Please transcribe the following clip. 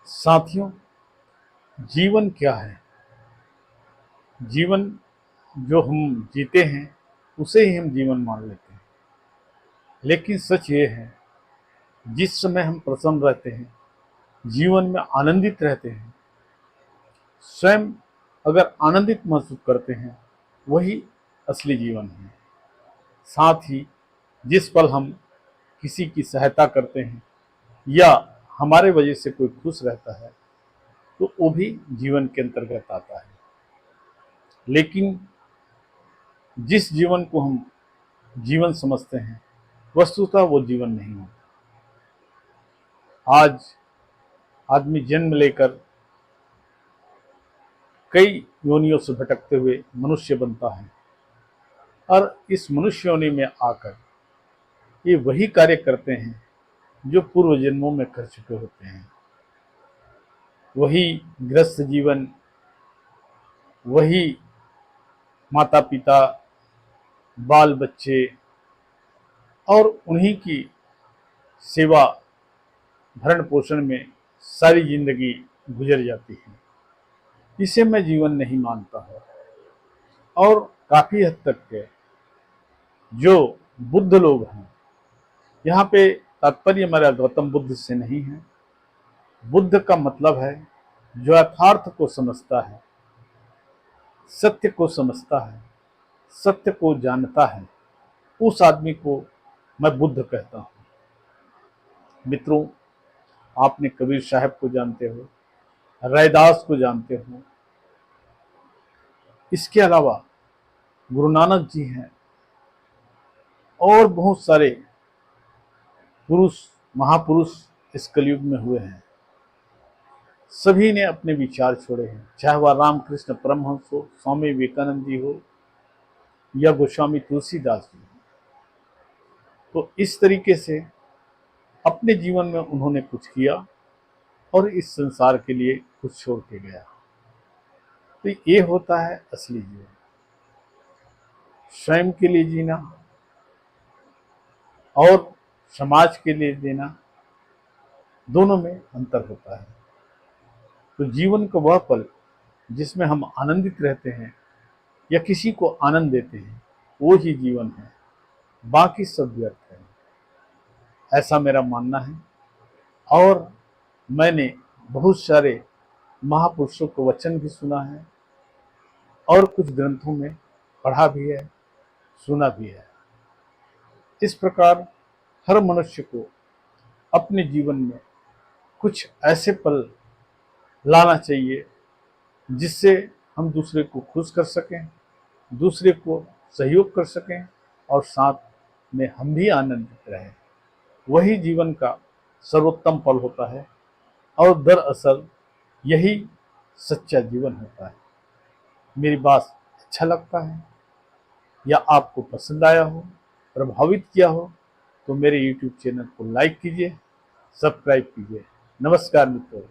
साथियों, जीवन क्या है? जीवन जो हम जीते हैं उसे ही हम जीवन मान लेते हैं। लेकिन सच ये है, जिस समय हम प्रसन्न रहते हैं, जीवन में आनंदित रहते हैं, स्वयं अगर आनंदित महसूस करते हैं, वही असली जीवन है। साथ ही जिस पल हम किसी की सहायता करते हैं या हमारे वजह से कोई खुश रहता है, तो वो भी जीवन के अंतर्गत आता है। लेकिन जिस जीवन को हम जीवन समझते हैं, वस्तुतः वो जीवन नहीं होता। आज आदमी जन्म लेकर कई योनियों से भटकते हुए मनुष्य बनता है और इस मनुष्य योनि में आकर ये वही कार्य करते हैं जो पूर्व जन्मों में कर चुके होते हैं। वही गृहस्थ जीवन, वही माता पिता, बाल बच्चे और उन्हीं की सेवा भरण पोषण में सारी जिंदगी गुजर जाती है। इसे मैं जीवन नहीं मानता हूँ। और काफी हद तक के जो बुद्ध लोग हैं, यहाँ पे तात्पर्य हमारा गौतम बुद्ध से नहीं है। बुद्ध का मतलब है जो यथार्थ को समझता है, सत्य को समझता है, सत्य को जानता है, उस आदमी को मैं बुद्ध कहता हूँ। मित्रों, आपने कबीर साहब को जानते हो, रैदास को जानते हो। इसके अलावा गुरु नानक जी हैं और बहुत सारे पुरुष, महापुरुष इस कलयुग में हुए हैं। सभी ने अपने विचार छोड़े हैं, चाहे वह रामकृष्ण परमहंस हो, स्वामी विवेकानंद जी हो या गोस्वामी तुलसीदास जी हो। तो इस तरीके से अपने जीवन में उन्होंने कुछ किया और इस संसार के लिए कुछ छोड़ के गया। तो ये होता है असली जीवन। स्वयं के लिए जीना और समाज के लिए देना, दोनों में अंतर होता है। तो जीवन का वह पल जिसमें हम आनंदित रहते हैं या किसी को आनंद देते हैं, वो ही जीवन है। बाकी सब व्यर्थ है, ऐसा मेरा मानना है। और मैंने बहुत सारे महापुरुषों को वचन भी सुना है और कुछ ग्रंथों में पढ़ा भी है, सुना भी है। इस प्रकार हर मनुष्य को अपने जीवन में कुछ ऐसे पल लाना चाहिए जिससे हम दूसरे को खुश कर सकें, दूसरे को सहयोग कर सकें और साथ में हम भी आनंदित रहें। वही जीवन का सर्वोत्तम पल होता है और दरअसल यही सच्चा जीवन होता है। मेरी बात अच्छा लगता है या आपको पसंद आया हो, प्रभावित किया हो, तो मेरे YouTube चैनल को लाइक कीजिए, सब्सक्राइब कीजिए। नमस्कार मित्रों।